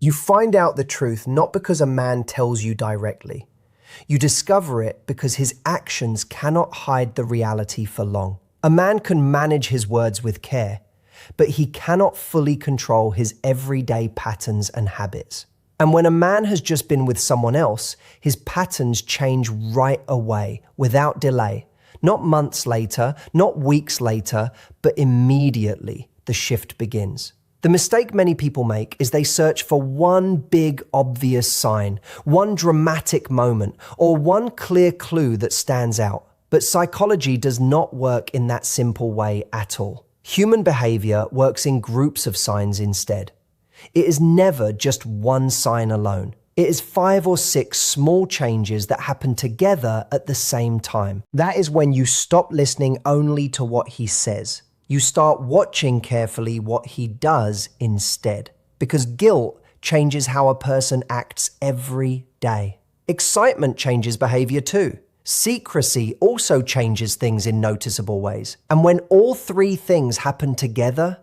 You find out the truth not because a man tells you directly. You discover it because his actions cannot hide the reality for long. A man can manage his words with care, but he cannot fully control his everyday patterns and habits. And when a man has just been with someone else, his patterns change right away, without delay. Not months later, not weeks later, but immediately the shift begins. The mistake many people make is they search for one big, obvious sign, one dramatic moment, or one clear clue that stands out. But psychology does not work in that simple way at all. Human behavior works in groups of signs instead. It is never just one sign alone. It is 5 or 6 small changes that happen together at the same time. That is when you stop listening only to what he says. You start watching carefully what he does instead. Because guilt changes how a person acts every day. Excitement changes behavior too. Secrecy also changes things in noticeable ways. And when all 3 things happen together,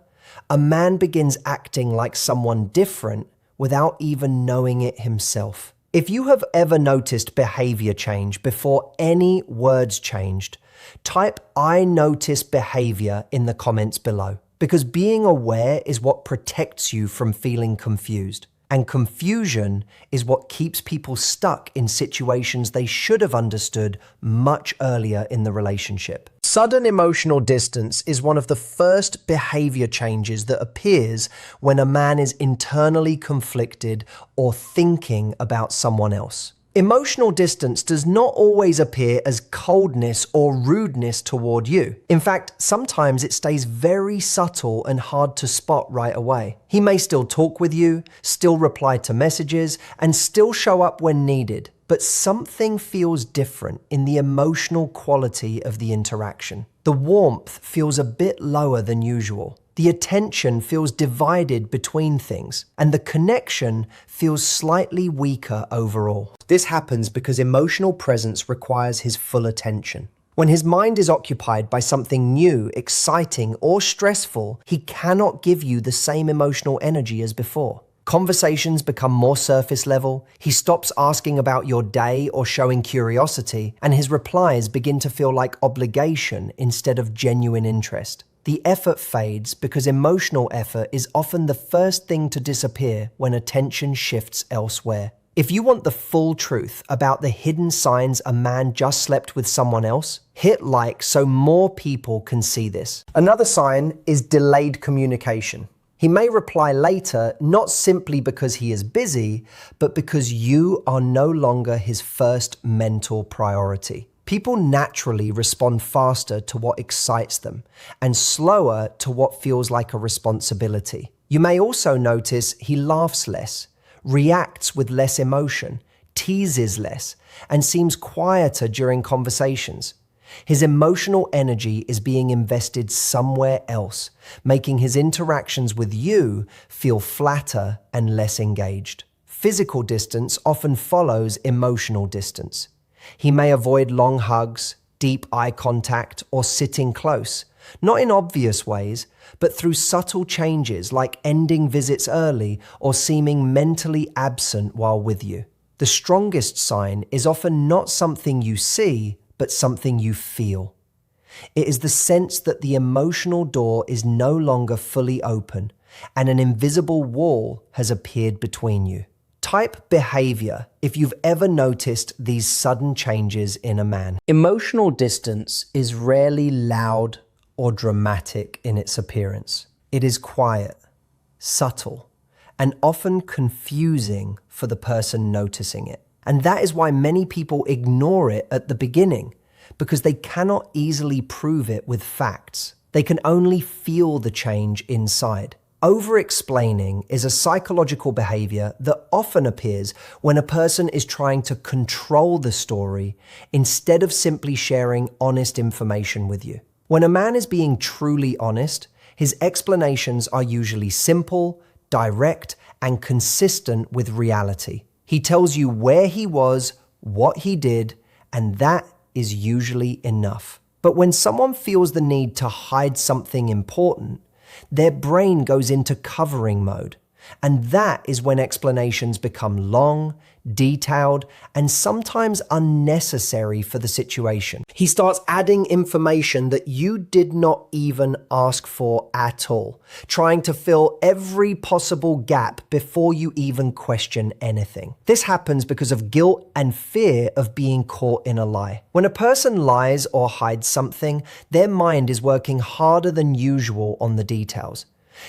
a man begins acting like someone different without even knowing it himself. If you have ever noticed behavior change before any words changed, type "I notice behavior" in the comments below. Because being aware is what protects you from feeling confused. And confusion is what keeps people stuck in situations they should have understood much earlier in the relationship. Sudden emotional distance is one of the first behavior changes that appears when a man is internally conflicted or thinking about someone else. Emotional distance does not always appear as coldness or rudeness toward you. In fact, sometimes it stays very subtle and hard to spot right away. He may still talk with you, still reply to messages, and still show up when needed, but something feels different in the emotional quality of the interaction. The warmth feels a bit lower than usual. The attention feels divided between things, and the connection feels slightly weaker overall. This happens because emotional presence requires his full attention. When his mind is occupied by something new, exciting, or stressful, he cannot give you the same emotional energy as before. Conversations become more surface level, he stops asking about your day or showing curiosity, and his replies begin to feel like obligation instead of genuine interest. The effort fades because emotional effort is often the first thing to disappear when attention shifts elsewhere. If you want the full truth about the hidden signs a man just slept with someone else, hit like so more people can see this. Another sign is delayed communication. He may reply later, not simply because he is busy, but because you are no longer his first mental priority. People naturally respond faster to what excites them and slower to what feels like a responsibility. You may also notice he laughs less, reacts with less emotion, teases less, and seems quieter during conversations. His emotional energy is being invested somewhere else, making his interactions with you feel flatter and less engaged. Physical distance often follows emotional distance. He may avoid long hugs, deep eye contact, or sitting close, not in obvious ways, but through subtle changes like ending visits early or seeming mentally absent while with you. The strongest sign is often not something you see, but something you feel. It is the sense that the emotional door is no longer fully open and an invisible wall has appeared between you. Type behavior if you've ever noticed these sudden changes in a man. Emotional distance is rarely loud or dramatic in its appearance. It is quiet, subtle, and often confusing for the person noticing it. And that is why many people ignore it at the beginning, because they cannot easily prove it with facts. They can only feel the change inside. Over-explaining is a psychological behavior that often appears when a person is trying to control the story instead of simply sharing honest information with you. When a man is being truly honest, his explanations are usually simple, direct, and consistent with reality. He tells you where he was, what he did, and that is usually enough. But when someone feels the need to hide something important, their brain goes into covering mode. And that is when explanations become long, detailed, and sometimes unnecessary for the situation. He starts adding information that you did not even ask for at all, trying to fill every possible gap before you even question anything. This happens because of guilt and fear of being caught in a lie. When a person lies or hides something, their mind is working harder than usual on the details.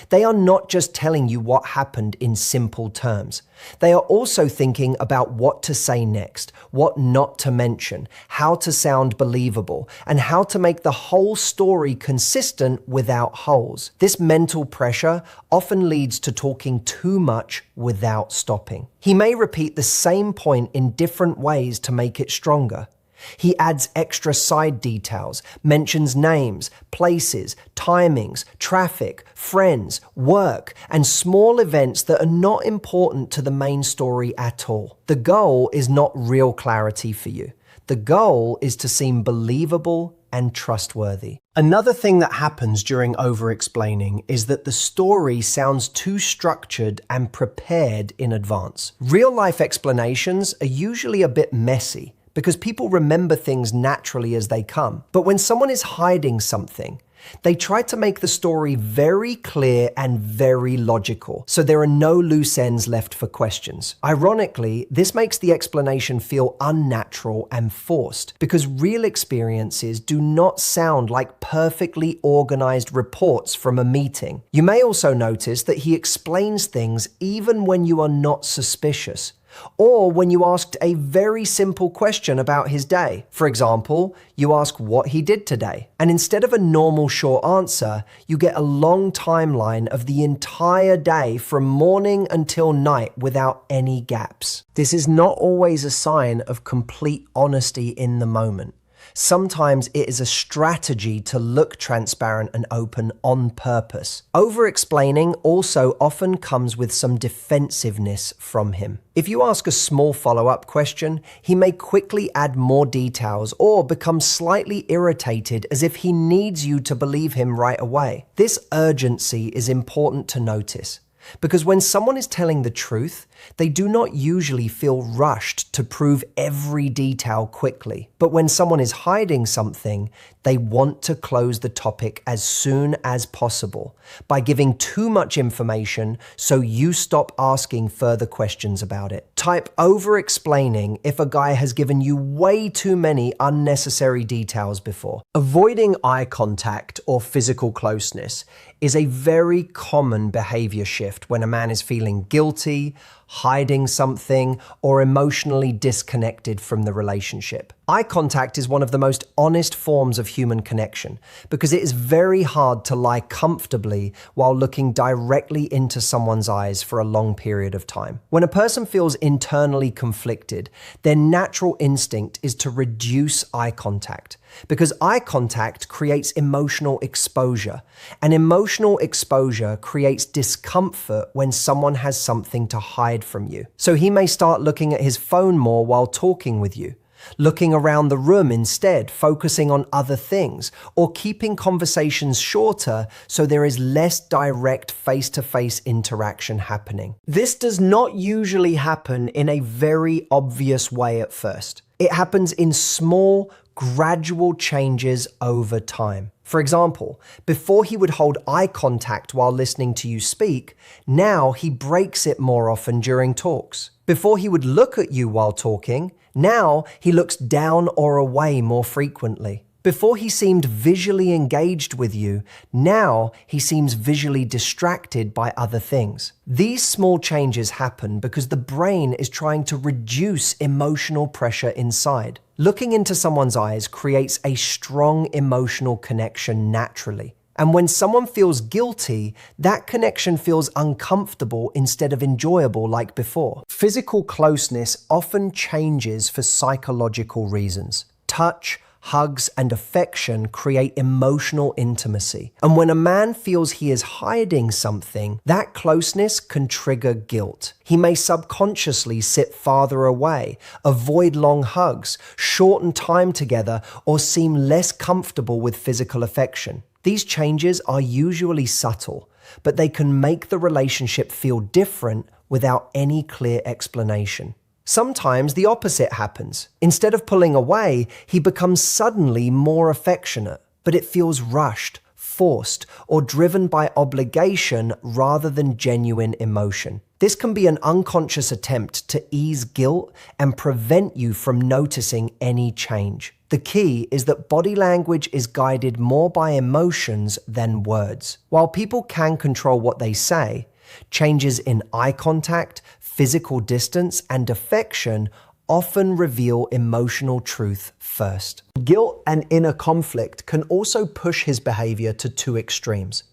They are not just telling you what happened in simple terms. They are also thinking about what to say next, what not to mention, how to sound believable, and how to make the whole story consistent without holes. This mental pressure often leads to talking too much without stopping. He may repeat the same point in different ways to make it stronger. He adds extra side details, mentions names, places, timings, traffic, friends, work, and small events that are not important to the main story at all. The goal is not real clarity for you. The goal is to seem believable and trustworthy. Another thing that happens during over-explaining is that the story sounds too structured and prepared in advance. Real-life explanations are usually a bit messy, because people remember things naturally as they come. But when someone is hiding something, they try to make the story very clear and very logical, so there are no loose ends left for questions. Ironically, this makes the explanation feel unnatural and forced, because real experiences do not sound like perfectly organized reports from a meeting. You may also notice that he explains things even when you are not suspicious, or when you asked a very simple question about his day. For example, you ask what he did today, and instead of a normal short answer, you get a long timeline of the entire day from morning until night without any gaps. This is not always a sign of complete honesty in the moment. Sometimes it is a strategy to look transparent and open on purpose. Over-explaining also often comes with some defensiveness from him. If you ask a small follow-up question, he may quickly add more details or become slightly irritated as if he needs you to believe him right away. This urgency is important to notice, because when someone is telling the truth, they do not usually feel rushed to prove every detail quickly. But when someone is hiding something, they want to close the topic as soon as possible by giving too much information so you stop asking further questions about it. Type over-explaining if a guy has given you way too many unnecessary details before. Avoiding eye contact or physical closeness is a very common behavior shift when a man is feeling guilty, hiding something, or emotionally disconnected from the relationship. Eye contact is one of the most honest forms of human connection because it is very hard to lie comfortably while looking directly into someone's eyes for a long period of time. When a person feels internally conflicted, their natural instinct is to reduce eye contact because eye contact creates emotional exposure, and emotional exposure creates discomfort when someone has something to hide from you. So he may start looking at his phone more while talking with you, looking around the room instead, focusing on other things, or keeping conversations shorter so there is less direct face-to-face interaction happening. This does not usually happen in a very obvious way at first. It happens in small, gradual changes over time. For example, before he would hold eye contact while listening to you speak, now he breaks it more often during talks. Before he would look at you while talking, now he looks down or away more frequently. Before he seemed visually engaged with you, now he seems visually distracted by other things. These small changes happen because the brain is trying to reduce emotional pressure inside. Looking into someone's eyes creates a strong emotional connection naturally. And when someone feels guilty, that connection feels uncomfortable instead of enjoyable like before. Physical closeness often changes for psychological reasons. Touch, hugs, and affection create emotional intimacy. And when a man feels he is hiding something, that closeness can trigger guilt. He may subconsciously sit farther away, avoid long hugs, shorten time together, or seem less comfortable with physical affection. These changes are usually subtle, but they can make the relationship feel different without any clear explanation. Sometimes the opposite happens. Instead of pulling away, he becomes suddenly more affectionate, but it feels rushed, forced, or driven by obligation rather than genuine emotion. This can be an unconscious attempt to ease guilt and prevent you from noticing any change. The key is that body language is guided more by emotions than words. While people can control what they say, changes in eye contact, physical distance, and affection often reveal emotional truth first. Guilt and inner conflict can also push his behavior to two extremes.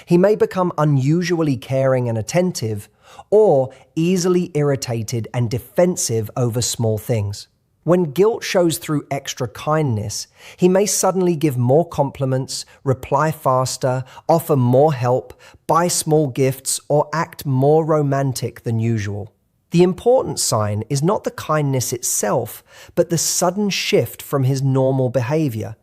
He may become unusually caring and attentive, or easily irritated and defensive over small things. When guilt shows through extra kindness, he may suddenly give more compliments, reply faster, offer more help, buy small gifts, or act more romantic than usual. The important sign is not the kindness itself, but the sudden shift from his normal behavior,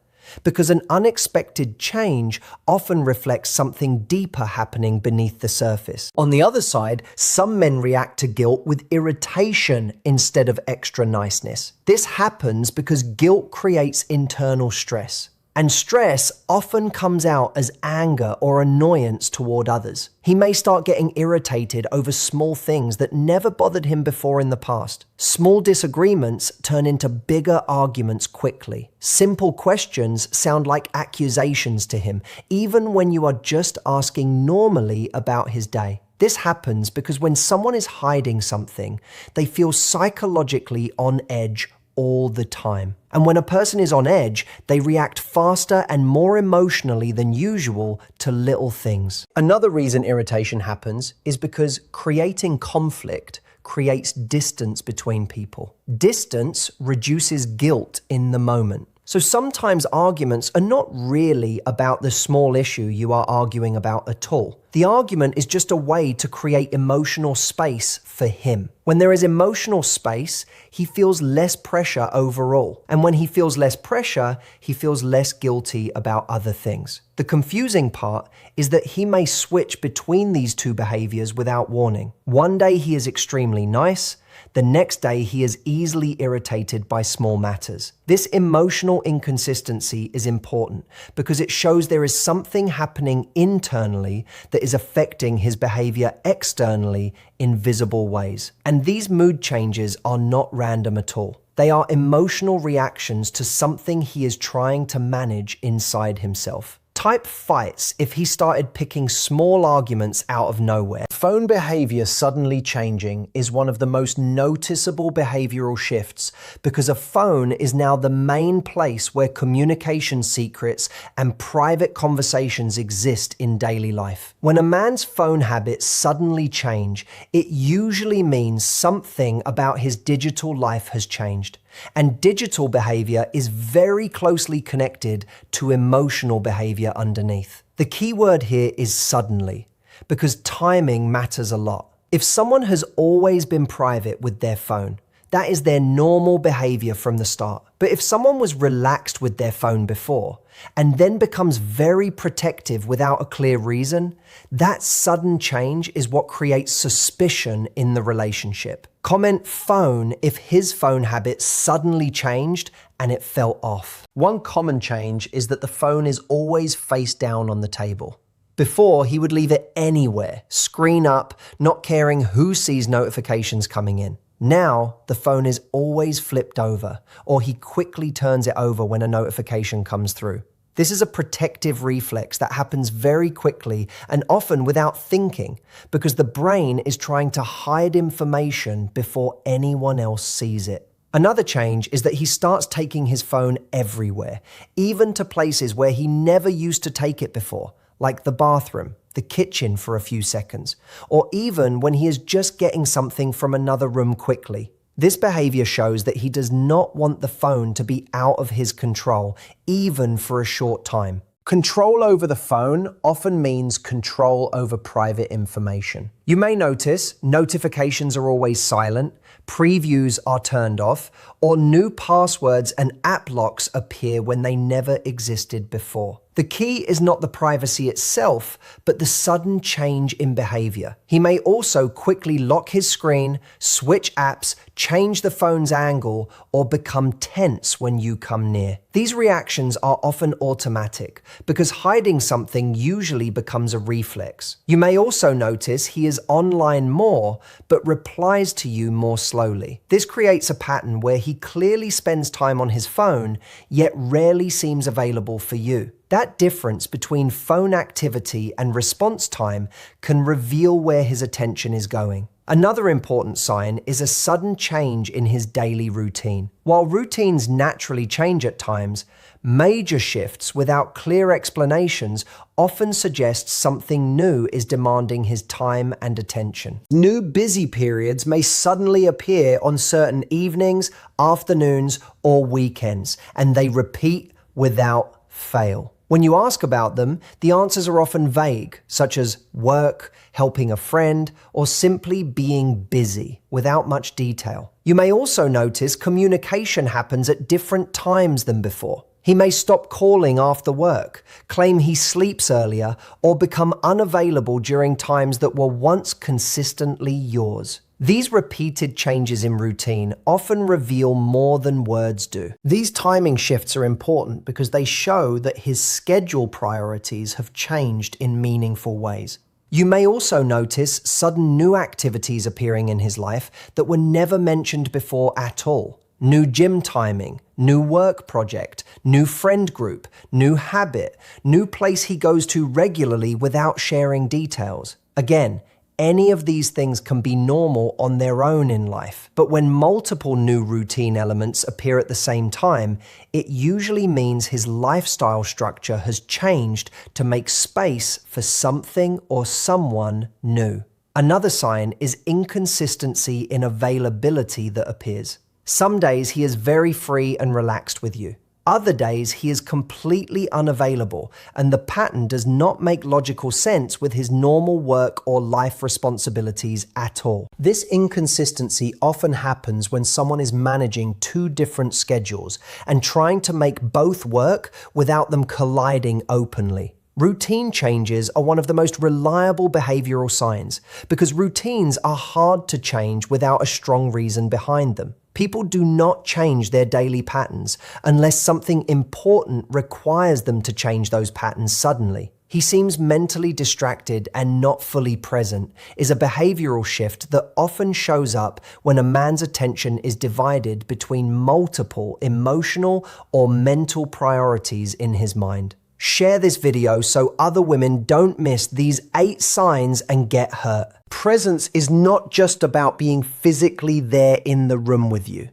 because an unexpected change often reflects something deeper happening beneath the surface. On the other side, some men react to guilt with irritation instead of extra niceness. This happens because guilt creates internal stress. And stress often comes out as anger or annoyance toward others. He may start getting irritated over small things that never bothered him before in the past. Small disagreements turn into bigger arguments quickly. Simple questions sound like accusations to him, even when you are just asking normally about his day. This happens because when someone is hiding something, they feel psychologically on edge all the time. And when a person is on edge, they react faster and more emotionally than usual to little things. Another reason irritation happens is because creating conflict creates distance between people. Distance reduces guilt in the moment. So sometimes arguments are not really about the small issue you are arguing about at all. The argument is just a way to create emotional space for him. When there is emotional space, he feels less pressure overall. And when he feels less pressure, he feels less guilty about other things. The confusing part is that he may switch between these two behaviors without warning. One day he is extremely nice. The next day, he is easily irritated by small matters. This emotional inconsistency is important because it shows there is something happening internally that is affecting his behavior externally in visible ways. And these mood changes are not random at all. They are emotional reactions to something he is trying to manage inside himself. Type fights if he started picking small arguments out of nowhere. Phone behavior suddenly changing is one of the most noticeable behavioral shifts because a phone is now the main place where communication secrets and private conversations exist in daily life. When a man's phone habits suddenly change, it usually means something about his digital life has changed. And digital behavior is very closely connected to emotional behavior underneath. The key word here is suddenly, because timing matters a lot. If someone has always been private with their phone, that is their normal behavior from the start. But if someone was relaxed with their phone before and then becomes very protective without a clear reason, that sudden change is what creates suspicion in the relationship. Comment phone if his phone habits suddenly changed and it felt off. One common change is that the phone is always face down on the table. Before, he would leave it anywhere, screen up, not caring who sees notifications coming in. Now, the phone is always flipped over, or he quickly turns it over when a notification comes through. This is a protective reflex that happens very quickly and often without thinking, because the brain is trying to hide information before anyone else sees it. Another change is that he starts taking his phone everywhere, even to places where he never used to take it before, like the bathroom, the kitchen for a few seconds, or even when he is just getting something from another room quickly. This behavior shows that he does not want the phone to be out of his control, even for a short time. Control over the phone often means control over private information. You may notice notifications are always silent, previews are turned off, or new passwords and app locks appear when they never existed before. The key is not the privacy itself, but the sudden change in behavior. He may also quickly lock his screen, switch apps, change the phone's angle, or become tense when you come near. These reactions are often automatic because hiding something usually becomes a reflex. You may also notice he is online more, but replies to you more slowly. This creates a pattern where he clearly spends time on his phone, yet rarely seems available for you. That difference between phone activity and response time can reveal where his attention is going. Another important sign is a sudden change in his daily routine. While routines naturally change at times, major shifts without clear explanations often suggest something new is demanding his time and attention. New busy periods may suddenly appear on certain evenings, afternoons, or weekends, and they repeat without fail. When you ask about them, the answers are often vague, such as work, helping a friend, or simply being busy, without much detail. You may also notice communication happens at different times than before. He may stop calling after work, claim he sleeps earlier, or become unavailable during times that were once consistently yours. These repeated changes in routine often reveal more than words do. These timing shifts are important because they show that his schedule priorities have changed in meaningful ways. You may also notice sudden new activities appearing in his life that were never mentioned before at all. New gym timing, new work project, new friend group, new habit, new place he goes to regularly without sharing details. Again, any of these things can be normal on their own in life, but when multiple new routine elements appear at the same time, it usually means his lifestyle structure has changed to make space for something or someone new. Another sign is inconsistency in availability that appears. Some days he is very free and relaxed with you. Other days he is completely unavailable, and the pattern does not make logical sense with his normal work or life responsibilities at all. This inconsistency often happens when someone is managing two different schedules and trying to make both work without them colliding openly. Routine changes are one of the most reliable behavioral signs because routines are hard to change without a strong reason behind them. People do not change their daily patterns unless something important requires them to change those patterns suddenly. He seems mentally distracted and not fully present is a behavioral shift that often shows up when a man's attention is divided between multiple emotional or mental priorities in his mind. Share this video so other women don't miss these 8 signs and get hurt. Presence is not just about being physically there in the room with you.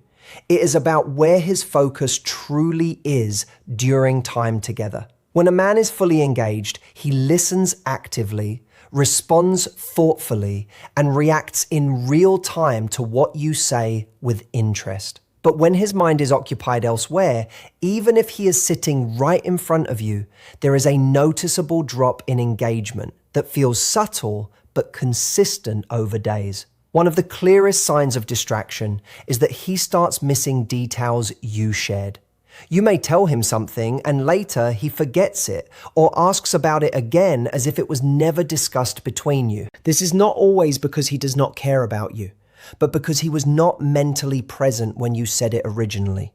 It is about where his focus truly is during time together. When a man is fully engaged, he listens actively, responds thoughtfully, and reacts in real time to what you say with interest. But when his mind is occupied elsewhere, even if he is sitting right in front of you, there is a noticeable drop in engagement that feels subtle but consistent over days. One of the clearest signs of distraction is that he starts missing details you shared. You may tell him something and later he forgets it or asks about it again as if it was never discussed between you. This is not always because he does not care about you, but because he was not mentally present when you said it originally.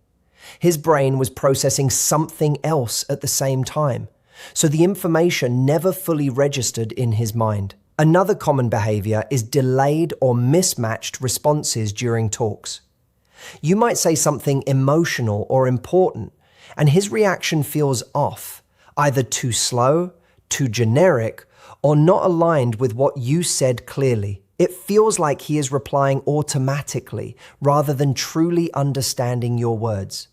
His brain was processing something else at the same time, so the information never fully registered in his mind. Another common behavior is delayed or mismatched responses during talks. You might say something emotional or important, and his reaction feels off, either too slow, too generic, or not aligned with what you said clearly. It feels like he is replying automatically rather than truly understanding your words.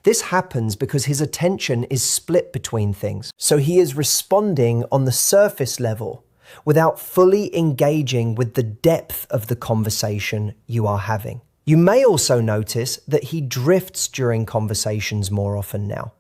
This happens because his attention is split between things, so he is responding on the surface level without fully engaging with the depth of the conversation you are having. You may also notice that he drifts during conversations more often now.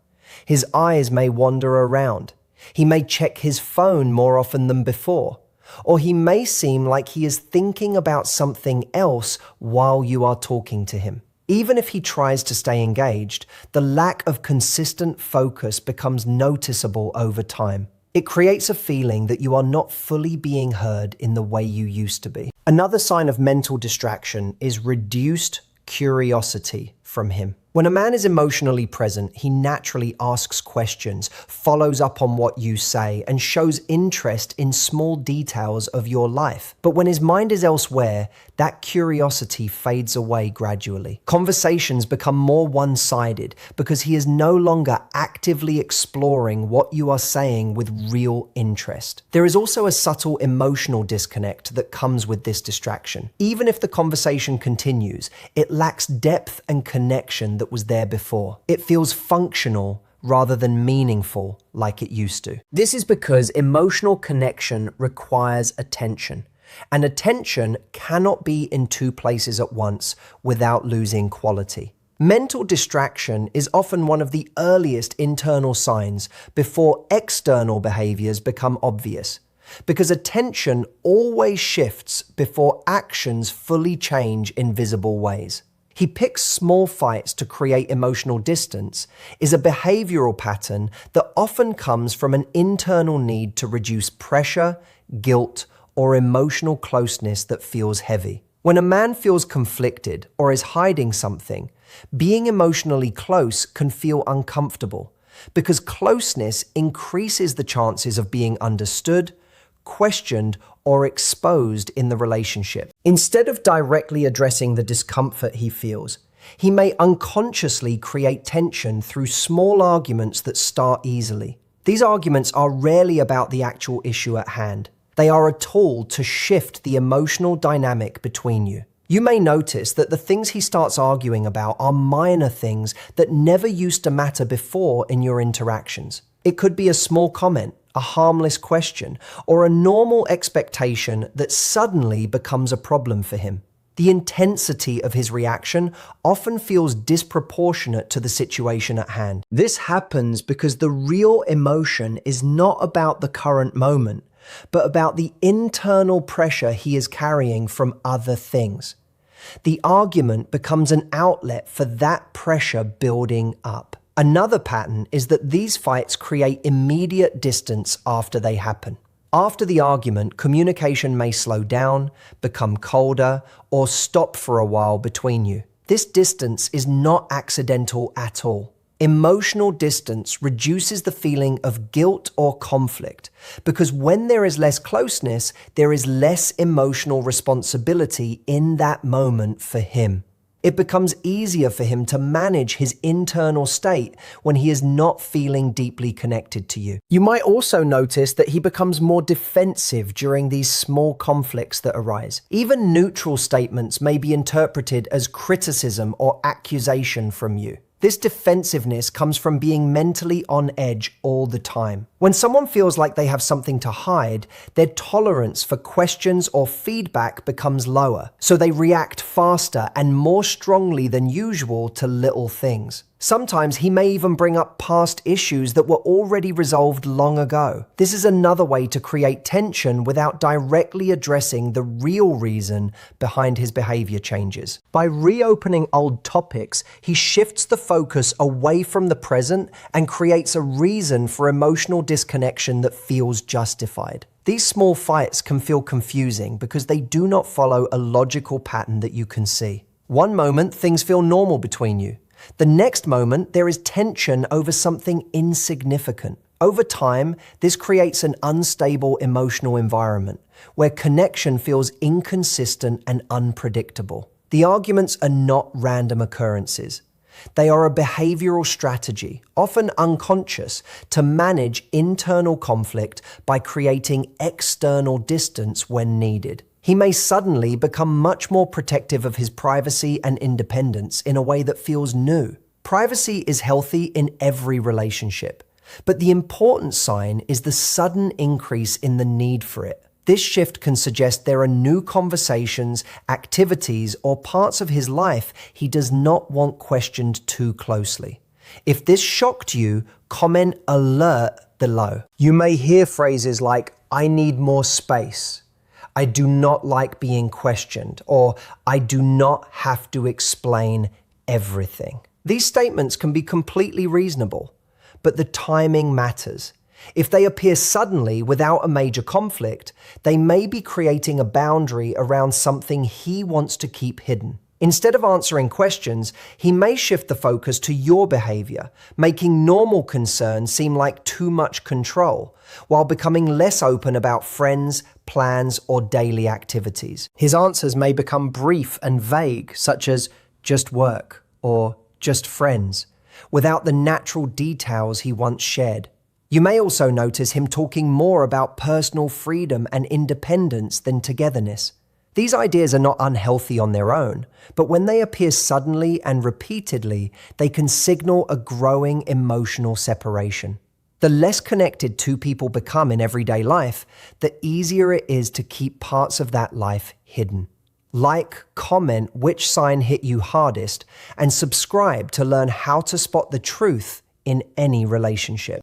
His eyes may wander around. He may check his phone more often than before, Or he may seem like he is thinking about something else while you are talking to him. Even if he tries to stay engaged, the lack of consistent focus becomes noticeable over time. It creates a feeling that you are not fully being heard in the way you used to be. Another sign of mental distraction is reduced curiosity from him. When a man is emotionally present, he naturally asks questions, follows up on what you say, and shows interest in small details of your life. But when his mind is elsewhere, that curiosity fades away gradually. Conversations become more one-sided because he is no longer actively exploring what you are saying with real interest. There is also a subtle emotional disconnect that comes with this distraction. Even if the conversation continues, it lacks depth and connection that was there before. It feels functional rather than meaningful like it used to. This is because emotional connection requires attention, and attention cannot be in two places at once without losing quality. Mental distraction is often one of the earliest internal signs before external behaviors become obvious, because attention always shifts before actions fully change in visible ways. He picks small fights to create emotional distance is a behavioral pattern that often comes from an internal need to reduce pressure, guilt, or emotional closeness that feels heavy. When a man feels conflicted or is hiding something, being emotionally close can feel uncomfortable because closeness increases the chances of being understood, questioned, or exposed in the relationship. Instead of directly addressing the discomfort he feels, he may unconsciously create tension through small arguments that start easily. These arguments are rarely about the actual issue at hand. They are a tool to shift the emotional dynamic between you. You may notice that the things he starts arguing about are minor things that never used to matter before in your interactions. It could be a small comment, a harmless question, or a normal expectation that suddenly becomes a problem for him. The intensity of his reaction often feels disproportionate to the situation at hand. This happens because the real emotion is not about the current moment, but about the internal pressure he is carrying from other things. The argument becomes an outlet for that pressure building up. Another pattern is that these fights create immediate distance after they happen. After the argument, communication may slow down, become colder, or stop for a while between you. This distance is not accidental at all. Emotional distance reduces the feeling of guilt or conflict because when there is less closeness, there is less emotional responsibility in that moment for him. It becomes easier for him to manage his internal state when he is not feeling deeply connected to you. You might also notice that he becomes more defensive during these small conflicts that arise. Even neutral statements may be interpreted as criticism or accusation from you. This defensiveness comes from being mentally on edge all the time. When someone feels like they have something to hide, their tolerance for questions or feedback becomes lower, so they react faster and more strongly than usual to little things. Sometimes he may even bring up past issues that were already resolved long ago. This is another way to create tension without directly addressing the real reason behind his behavior changes. By reopening old topics, he shifts the focus away from the present and creates a reason for emotional disconnection that feels justified. These small fights can feel confusing because they do not follow a logical pattern that you can see. One moment, things feel normal between you. The next moment, there is tension over something insignificant. Over time, this creates an unstable emotional environment where connection feels inconsistent and unpredictable. The arguments are not random occurrences. They are a behavioral strategy, often unconscious, to manage internal conflict by creating external distance when needed. He may suddenly become much more protective of his privacy and independence in a way that feels new. Privacy is healthy in every relationship, but the important sign is the sudden increase in the need for it. This shift can suggest there are new conversations, activities, or parts of his life he does not want questioned too closely. If this shocked you, comment alert below. You may hear phrases like, I need more space. I do not like being questioned, or I do not have to explain everything. These statements can be completely reasonable, but the timing matters. If they appear suddenly without a major conflict, they may be creating a boundary around something he wants to keep hidden. Instead of answering questions, he may shift the focus to your behavior, making normal concerns seem like too much control, while becoming less open about friends, plans, or daily activities. His answers may become brief and vague, such as just work or just friends, without the natural details he once shared. You may also notice him talking more about personal freedom and independence than togetherness. These ideas are not unhealthy on their own, but when they appear suddenly and repeatedly, they can signal a growing emotional separation. The less connected two people become in everyday life, the easier it is to keep parts of that life hidden. Like, comment which sign hit you hardest, and subscribe to learn how to spot the truth in any relationship.